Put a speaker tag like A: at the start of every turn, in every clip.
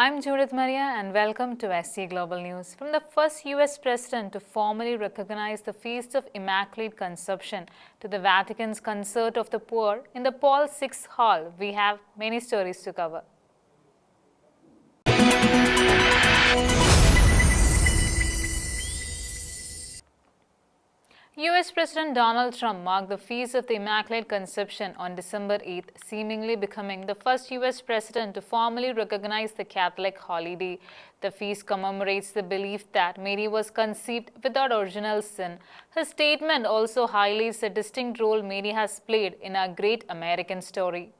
A: I'm Judith Maria and welcome to SC Global News. From the first US president to formally recognize the Feast of Immaculate Conception to the Vatican's Concert of the Poor in the Paul VI Hall, we have many stories to cover. US President Donald Trump marked the Feast of the Immaculate Conception on December 8th, seemingly becoming the first US president to formally recognize the Catholic holiday. The feast commemorates the belief that Mary was conceived without original sin. His statement also highlights the distinct role Mary has played in our great American story.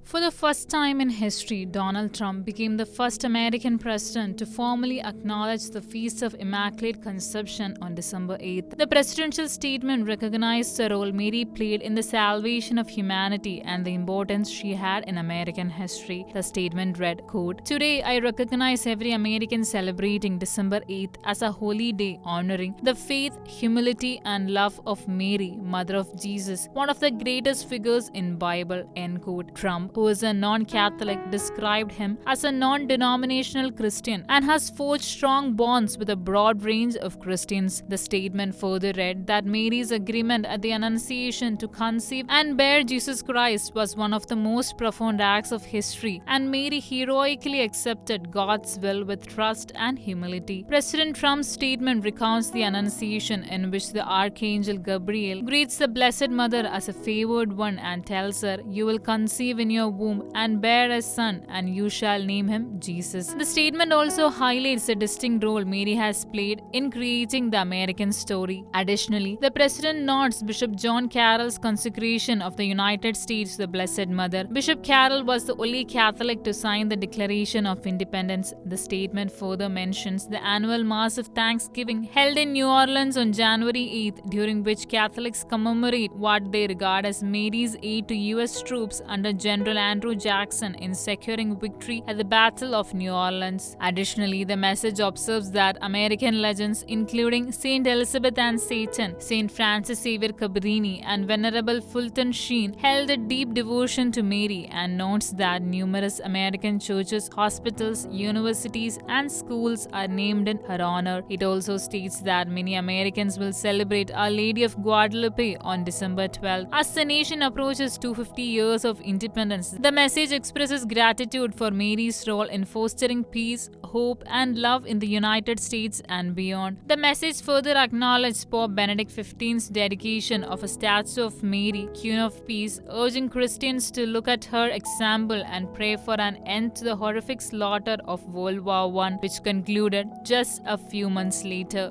A: For the first time in history, Donald Trump became the first American president to formally acknowledge the Feast of Immaculate Conception on December 8th. The presidential statement recognized the role Mary played in the salvation of humanity and the importance she had in American history. The statement read, quote, "Today I recognize every American celebrating December 8th as a holy day honoring the faith, humility, and love of Mary, Mother of Jesus, one of the greatest figures in Bible," end quote. Trump, who is a non-Catholic, described him as a non-denominational Christian and has forged strong bonds with a broad range of Christians. The statement further read that Mary's agreement at the Annunciation to conceive and bear Jesus Christ was one of the most profound acts of history, and Mary heroically accepted God's will with trust and humility. President Trump's statement recounts the Annunciation, in which the Archangel Gabriel greets the Blessed Mother as a favored one and tells her, "You will conceive in your womb and bear a son, and you shall name him Jesus." The statement also highlights the distinct role Mary has played in creating the American story. Additionally, the president notes Bishop John Carroll's consecration of the United States to the Blessed Mother. Bishop Carroll was the only Catholic to sign the Declaration of Independence. The statement further mentions the annual Mass of Thanksgiving held in New Orleans on January 8th, during which Catholics commemorate what they regard as Mary's aid to US troops under General Andrew Jackson in securing victory at the Battle of New Orleans. Additionally, the message observes that American legends, including Saint Elizabeth Ann Seton, Saint Francis Xavier Cabrini, and Venerable Fulton Sheen, held a deep devotion to Mary, and notes that numerous American churches, hospitals, universities, and schools are named in her honor. It also states that many Americans will celebrate Our Lady of Guadalupe on December 12th. As the nation approaches 250 years of independence, the message expresses gratitude for Mary's role in fostering peace, hope, and love in the United States and beyond. The message further acknowledged Pope Benedict XV's dedication of a statue of Mary, Queen of Peace, urging Christians to look at her example and pray for an end to the horrific slaughter of World War I, which concluded just a few months later.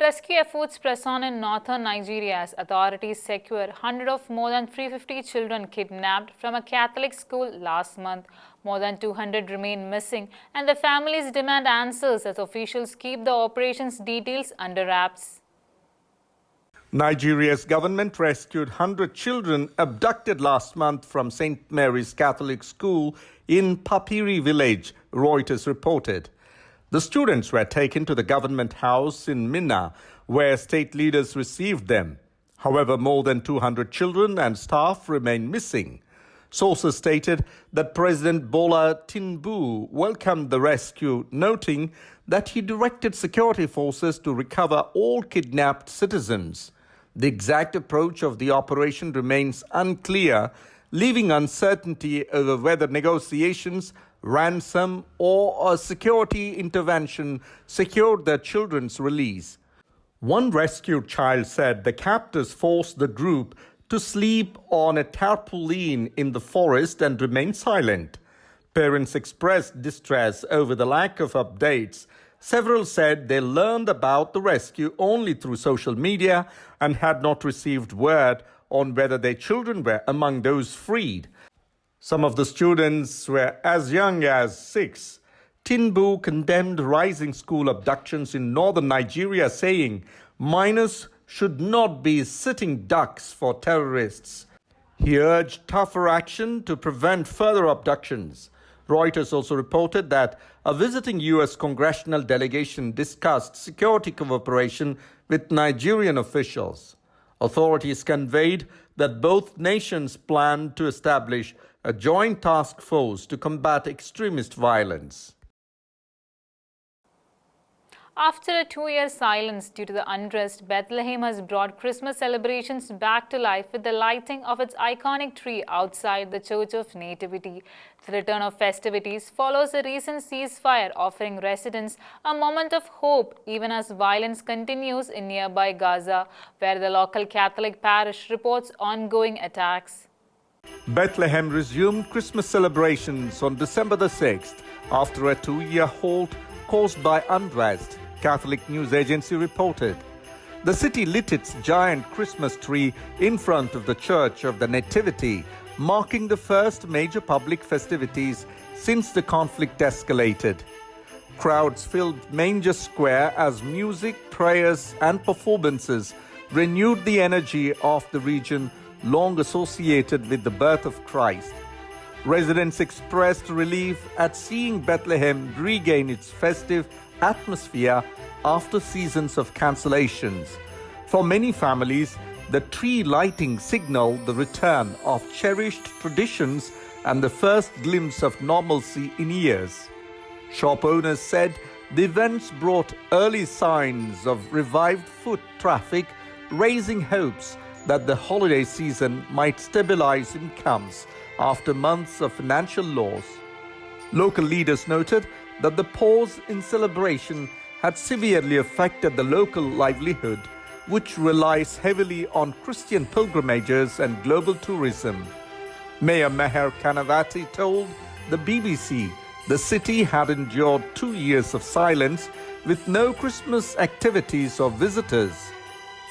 A: Rescue efforts press on in northern Nigeria as authorities secure 100 of more than 350 children kidnapped from a Catholic school last month. More than 200 remain missing, and the families demand answers as officials keep the operation's details under wraps.
B: Nigeria's government rescued 100 children abducted last month from St. Mary's Catholic School in Papiri village, Reuters reported. The students were taken to the government house in Minna, where state leaders received them. However, more than 200 children and staff remain missing. Sources stated that President Bola Tinubu welcomed the rescue, noting that he directed security forces to recover all kidnapped citizens. The exact approach of the operation remains unclear, leaving uncertainty over whether negotiations, ransom, or a security intervention secured their children's release. One rescued child said the captors forced the group to sleep on a tarpaulin in the forest and remain silent. Parents expressed distress over the lack of updates. Several said they learned about the rescue only through social media and had not received word on whether their children were among those freed. Some of the students were as young as 6. Tinubu condemned rising school abductions in northern Nigeria, saying minors should not be sitting ducks for terrorists. He urged tougher action to prevent further abductions. Reuters also reported that a visiting U.S. congressional delegation discussed security cooperation with Nigerian officials. Authorities conveyed that both nations plan to establish a joint task force to combat extremist violence.
A: After a 2-year silence due to the unrest, Bethlehem has brought Christmas celebrations back to life with the lighting of its iconic tree outside the Church of Nativity. The return of festivities follows a recent ceasefire, offering residents a moment of hope even as violence continues in nearby Gaza, where the local Catholic parish reports ongoing attacks.
B: Bethlehem resumed Christmas celebrations on December the 6th after a 2-year halt caused by unrest, Catholic news agency reported. The city lit its giant Christmas tree in front of the Church of the Nativity, marking the first major public festivities since the conflict escalated. Crowds filled Manger Square as music, prayers, and performances renewed the energy of the region long associated with the birth of Christ. Residents expressed relief at seeing Bethlehem regain its festive atmosphere after seasons of cancellations. For many families, the tree lighting signaled the return of cherished traditions and the first glimpse of normalcy in years. Shop owners said the events brought early signs of revived foot traffic, raising hopes that the holiday season might stabilize incomes after months of financial loss. Local leaders noted that the pause in celebration had severely affected the local livelihood, which relies heavily on Christian pilgrimages and global tourism. Mayor Meher Kanavati told the BBC the city had endured 2 years of silence with no Christmas activities or visitors.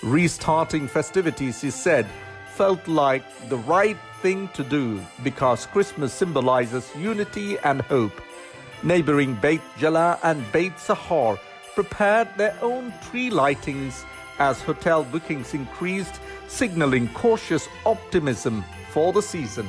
B: Restarting festivities, he said, felt like the right thing to do because Christmas symbolizes unity and hope. Neighboring Beit Jala and Beit Sahar prepared their own tree lightings as hotel bookings increased, signaling cautious optimism for the season.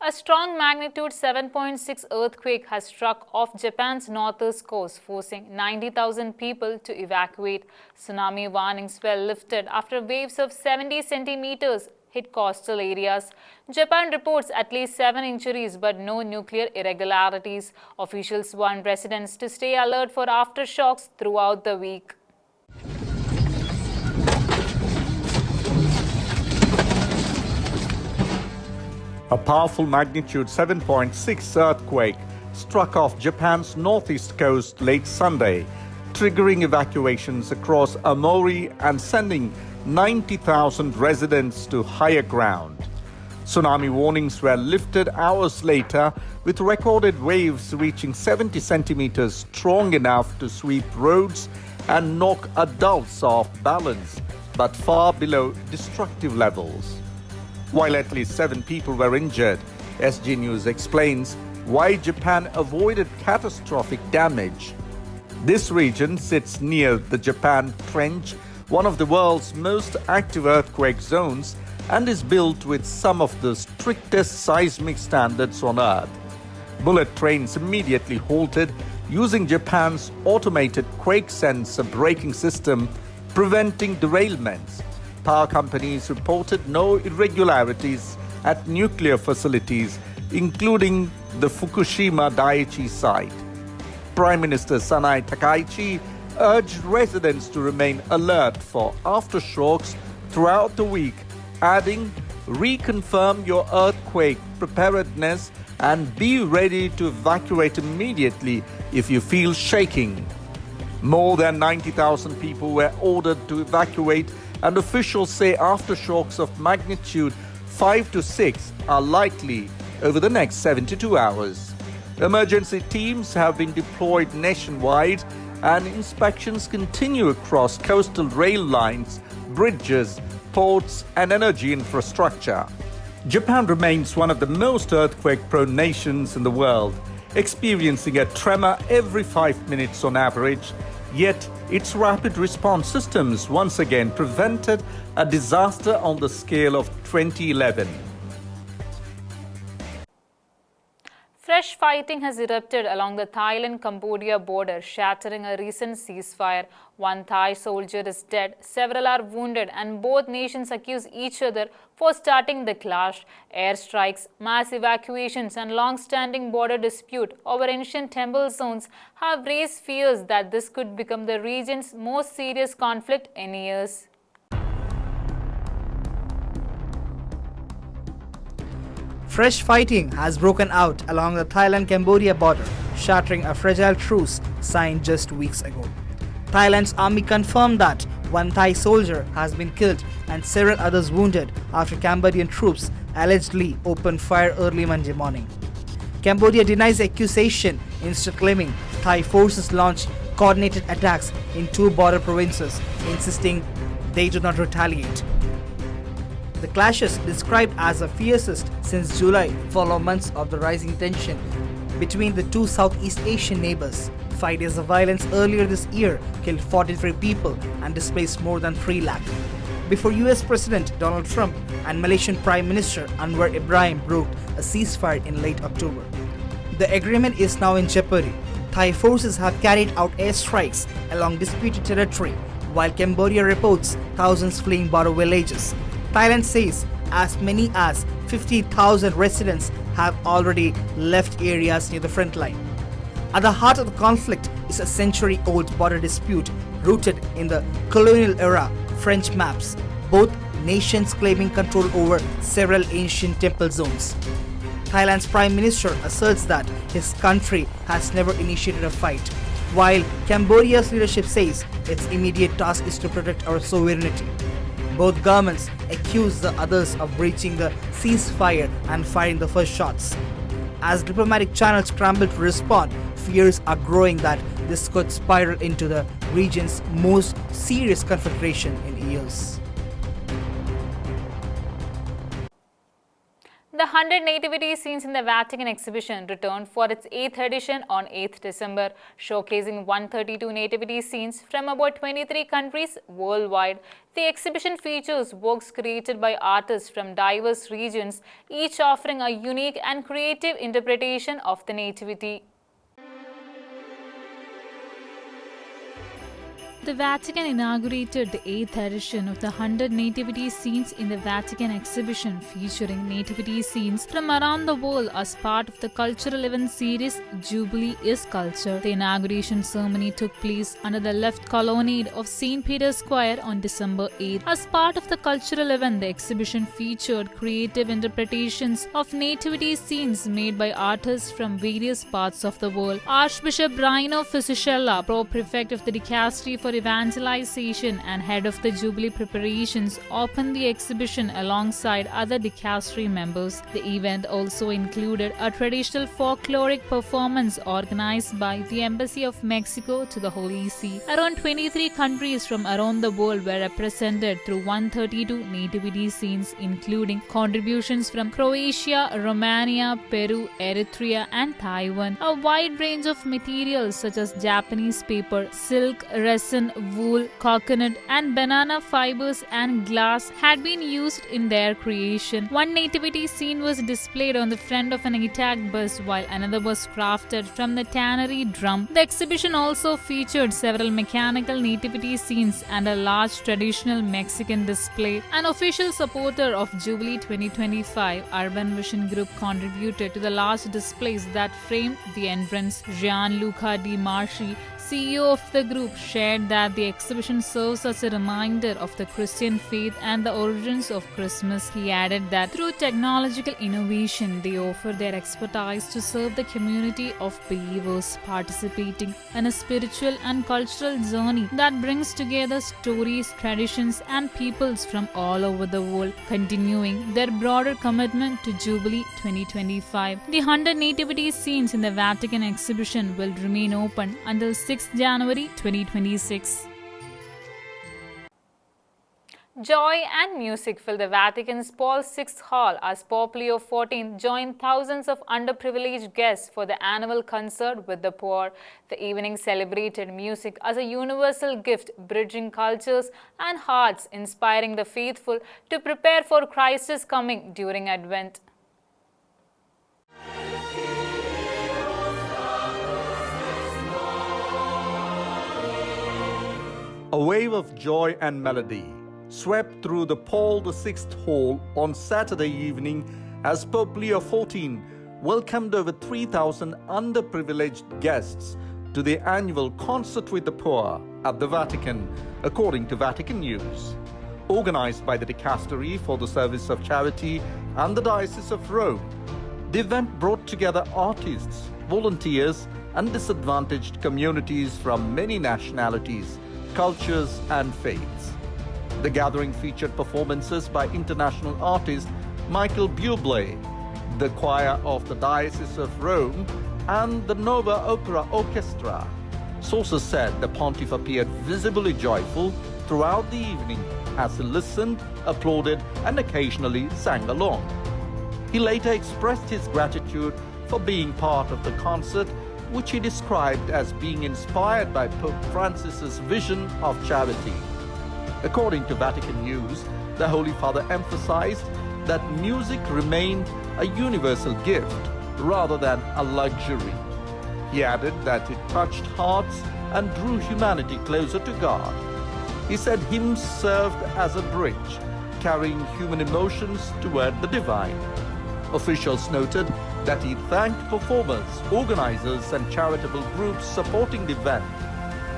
A: A strong magnitude 7.6 earthquake has struck off Japan's northeast coast, forcing 90,000 people to evacuate. Tsunami warnings were lifted after waves of 70 centimeters hit coastal areas. Japan reports at least 7 injuries but no nuclear irregularities. Officials warned residents to stay alert for aftershocks throughout the week.
B: A powerful magnitude 7.6 earthquake struck off Japan's northeast coast late Sunday, triggering evacuations across Aomori and sending 90,000 residents to higher ground. Tsunami warnings were lifted hours later, with recorded waves reaching 70 centimeters, strong enough to sweep roads and knock adults off balance, but far below destructive levels. While at least 7 people were injured, sgnews explains why Japan avoided catastrophic damage. This region sits near the Japan Trench, one of the world's most active earthquake zones, and is built with some of the strictest seismic standards on Earth. Bullet trains immediately halted, using Japan's automated quake sensor braking system, preventing derailments. Power companies reported no irregularities at nuclear facilities, including the Fukushima Daiichi site. Prime Minister Sanai Takaichi urged residents to remain alert for aftershocks throughout the week, adding, "Reconfirm your earthquake preparedness and be ready to evacuate immediately if you feel shaking." More than 90,000 people were ordered to evacuate, and officials say aftershocks of magnitude 5 to 6 are likely over the next 72 hours. Emergency teams have been deployed nationwide, and inspections continue across coastal rail lines, bridges, ports, and energy infrastructure. Japan remains one of the most earthquake-prone nations in the world, experiencing a tremor every 5 minutes on average. Yet, its rapid response systems once again prevented a disaster on the scale of 2011.
A: Fresh fighting has erupted along the Thailand-Cambodia border, shattering a recent ceasefire. One Thai soldier is dead, several are wounded, and both nations accuse each other for starting the clash. Airstrikes, mass evacuations, and long-standing border dispute over ancient temple zones have raised fears that this could become the region's most serious conflict in years.
C: Fresh fighting has broken out along the Thailand-Cambodia border, shattering a fragile truce signed just weeks ago. Thailand's army confirmed that one Thai soldier has been killed and several others wounded after Cambodian troops allegedly opened fire early Monday morning. Cambodia denies the accusation, instead claiming Thai forces launched coordinated attacks in two border provinces, insisting they do not retaliate. The clashes, described as the fiercest since July, follow months of the rising tension between the two Southeast Asian neighbors. 5 days of violence earlier this year killed 43 people and displaced more than 3 lakh. Before US President Donald Trump and Malaysian Prime Minister Anwar Ibrahim broke a ceasefire in late October. The agreement is now in jeopardy. Thai forces have carried out airstrikes along disputed territory, while Cambodia reports thousands fleeing border villages. Thailand says as many as 50,000 residents have already left areas near the front line. At the heart of the conflict is a century-old border dispute rooted in the colonial era French maps, both nations claiming control over several ancient temple zones. Thailand's Prime Minister asserts that his country has never initiated a fight, while Cambodia's leadership says its immediate task is to protect our sovereignty. Both governments accuse the others of breaching the ceasefire and firing the first shots. As diplomatic channels scramble to respond, fears are growing that this could spiral into the region's most serious confrontation in years.
A: The 100 nativity scenes in the Vatican exhibition returned for its 8th edition on 8th December, showcasing 132 nativity scenes from about 23 countries worldwide. The exhibition features works created by artists from diverse regions, each offering a unique and creative interpretation of the nativity. The Vatican inaugurated the 8th edition of the 100 nativity scenes in the Vatican exhibition, featuring nativity scenes from around the world as part of the cultural event series Jubilee is Culture. The inauguration ceremony took place under the left colonnade of St. Peter's Square on December 8th. As part of the cultural event, the exhibition featured creative interpretations of nativity scenes made by artists from various parts of the world. Archbishop Rino Fisichella, Pro-Prefect of the Dicastery for Evangelization and head of the Jubilee preparations, opened the exhibition alongside other dicastery members. The event also included a traditional folkloric performance organized by the Embassy of Mexico to the Holy See. Around 23 countries from around the world were represented through 132 nativity scenes, including contributions from Croatia, Romania, Peru, Eritrea, and Taiwan. A wide range of materials such as Japanese paper, silk, resin, wool, coconut, and banana fibers and glass had been used in their creation. One nativity scene was displayed on the front of an attack bus, while another was crafted from the tannery drum. The exhibition also featured several mechanical nativity scenes and a large traditional Mexican display. An official supporter of Jubilee 2025, Urban Vision Group, contributed to the large displays that framed the entrance. Gianluca Di Marchi, CEO of the group, shared that the exhibition serves as a reminder of the Christian faith and the origins of Christmas. He added that through technological innovation, they offer their expertise to serve the community of believers participating in a spiritual and cultural journey that brings together stories, traditions, and peoples from all over the world, continuing their broader commitment to Jubilee 2025. The 100 nativity scenes in the Vatican exhibition will remain open until 6 January 2026. Joy and music fill the Vatican's Paul VI Hall as Pope Leo XIV joined thousands of underprivileged guests for the annual concert with the poor. The evening celebrated music as a universal gift, bridging cultures and hearts, inspiring the faithful to prepare for Christ's coming during Advent.
B: A wave of joy and melody swept through the Paul VI Hall on Saturday evening as Pope Leo XIV welcomed over 3,000 underprivileged guests to the annual Concert with the Poor at the Vatican, according to Vatican News. Organized by the Dicastery for the Service of Charity and the Diocese of Rome, the event brought together artists, volunteers, and disadvantaged communities from many nationalities, cultures, and faiths. The gathering featured performances by international artist Michael Bublé, the choir of the Diocese of Rome, and the Nova Opera Orchestra. Sources said the pontiff appeared visibly joyful throughout the evening as he listened, applauded, and occasionally sang along. He later expressed his gratitude for being part of the concert, which he described as being inspired by Pope Francis's vision of charity. According to Vatican News, the Holy Father emphasized that music remained a universal gift rather than a luxury. He added that it touched hearts and drew humanity closer to God. He said hymns served as a bridge, carrying human emotions toward the divine. Officials noted that he thanked performers, organizers, and charitable groups supporting the event.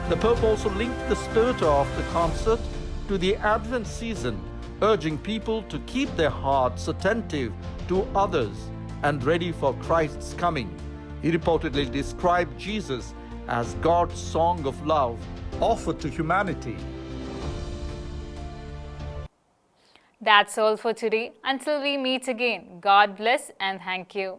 B: The Pope also linked the spirit of the concert to the Advent season, urging people to keep their hearts attentive to others and ready for Christ's coming. He reportedly described Jesus as God's song of love offered to humanity.
A: That's all for today. Until we meet again, God bless and thank you.